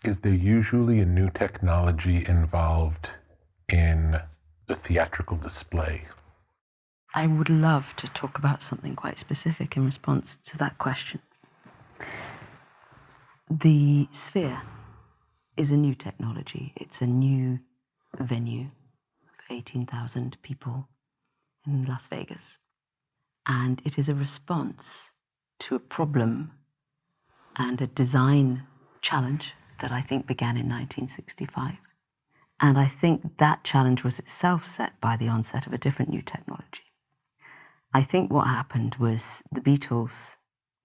Is there usually a new technology involved in the theatrical display? I would love to talk about something quite specific in response to that question. The Sphere is a new technology. It's a new venue of 18,000 people in Las Vegas. And it is a response to a problem and a design challenge that I think began in 1965. And I think that challenge was itself set by the onset of a different new technology. I think what happened was the Beatles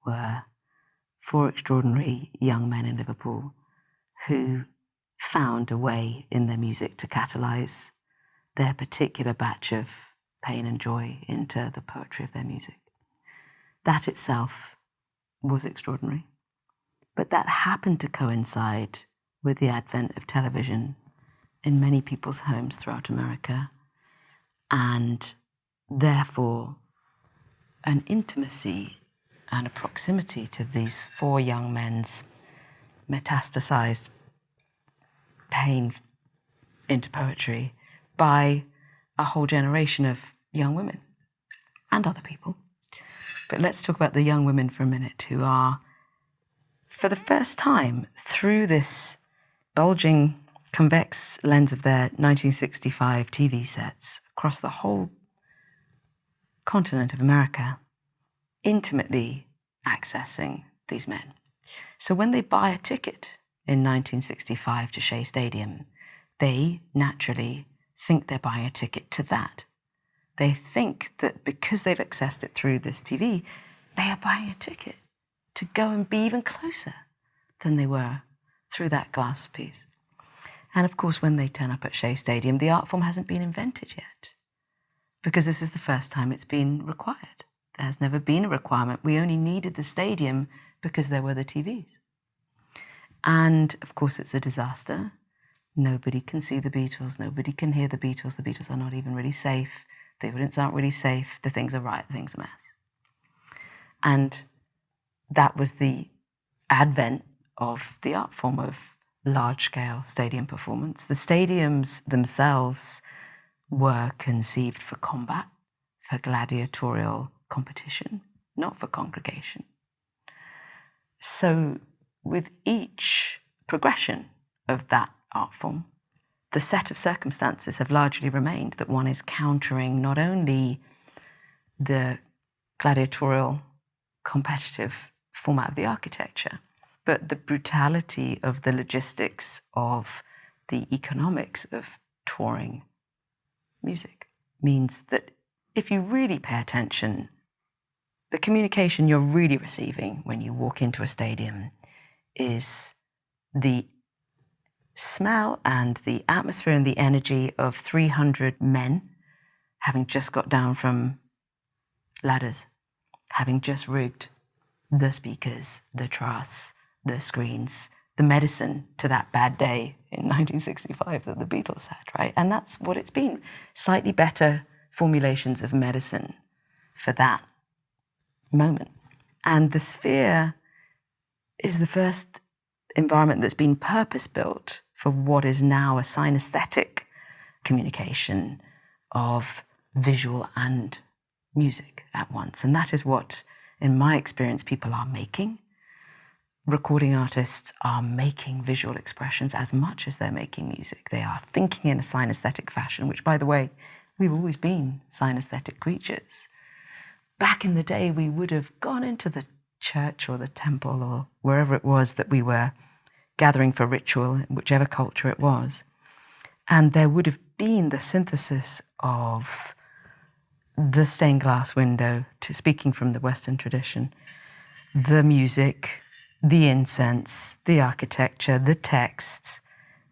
were four extraordinary young men in Liverpool who found a way in their music to catalyze their particular batch of pain and joy into the poetry of their music. That itself was extraordinary. But that happened to coincide with the advent of television in many people's homes throughout America, and therefore an intimacy and a proximity to these four young men's metastasized pain into poetry by a whole generation of young women and other people. But let's talk about the young women for a minute, who are, for the first time, through this bulging convex lens of their 1965 TV sets across the whole continent of America, intimately accessing these men. So when they buy a ticket in 1965 to Shea Stadium, they naturally think they're buying a ticket to that. They think that because they've accessed it through this TV, they are buying a ticket to go and be even closer than they were through that glass piece. And of course, when they turn up at Shea Stadium, the art form hasn't been invented yet, because this is the first time it's been required. There has never been a requirement. We only needed the stadium because there were the TVs. And of course, it's a disaster. Nobody can see the Beatles. Nobody can hear the Beatles. The Beatles are not even really safe. The evidence aren't really safe. The things are right. The things are a mess. And that was the advent of the art form of large-scale stadium performance. The stadiums themselves were conceived for combat, for gladiatorial competition, not for congregation. So with each progression of that art form, the set of circumstances have largely remained that one is countering not only the gladiatorial competitive format of the architecture, but the brutality of the logistics of the economics of touring music means that if you really pay attention, the communication you're really receiving when you walk into a stadium is the smell and the atmosphere and the energy of 300 men having just got down from ladders, having just rigged the speakers, the truss, the screens, the medicine to that bad day in 1965 that the Beatles had, right? And that's what it's been. Slightly better formulations of medicine for that moment. And the Sphere is the first environment that's been purpose-built for what is now a synesthetic communication of visual and music at once. And that is what, in my experience, people are making. Recording artists are making visual expressions as much as they're making music. They are thinking in a synesthetic fashion, which, by the way, we've always been synesthetic creatures. Back in the day, we would have gone into the church or the temple or wherever it was that we were gathering for ritual, whichever culture it was. And there would have been the synthesis of the stained glass window, to speaking from the Western tradition, the music, the incense, the architecture, the text.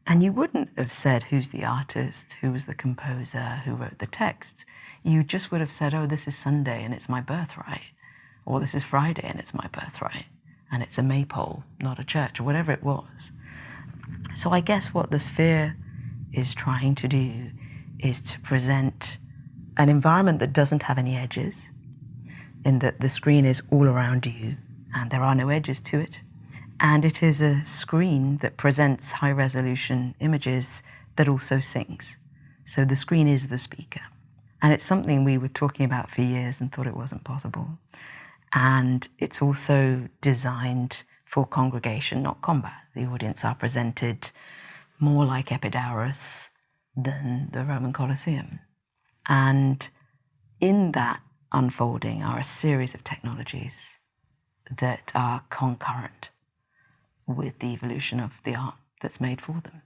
And you wouldn't have said who's the artist, who was the composer, who wrote the text. You just would have said, oh, this is Sunday and it's my birthright. Or this is Friday and it's my birthright. And it's a maypole, not a church, or whatever it was. So I guess what the Sphere is trying to do is to present an environment that doesn't have any edges, in that the screen is all around you and there are no edges to it. And it is a screen that presents high-resolution images that also sings. So the screen is the speaker. And it's something we were talking about for years and thought it wasn't possible. And it's also designed for congregation, not combat. The audience are presented more like Epidaurus than the Roman Colosseum. And in that unfolding are a series of technologies that are concurrent with the evolution of the art that's made for them.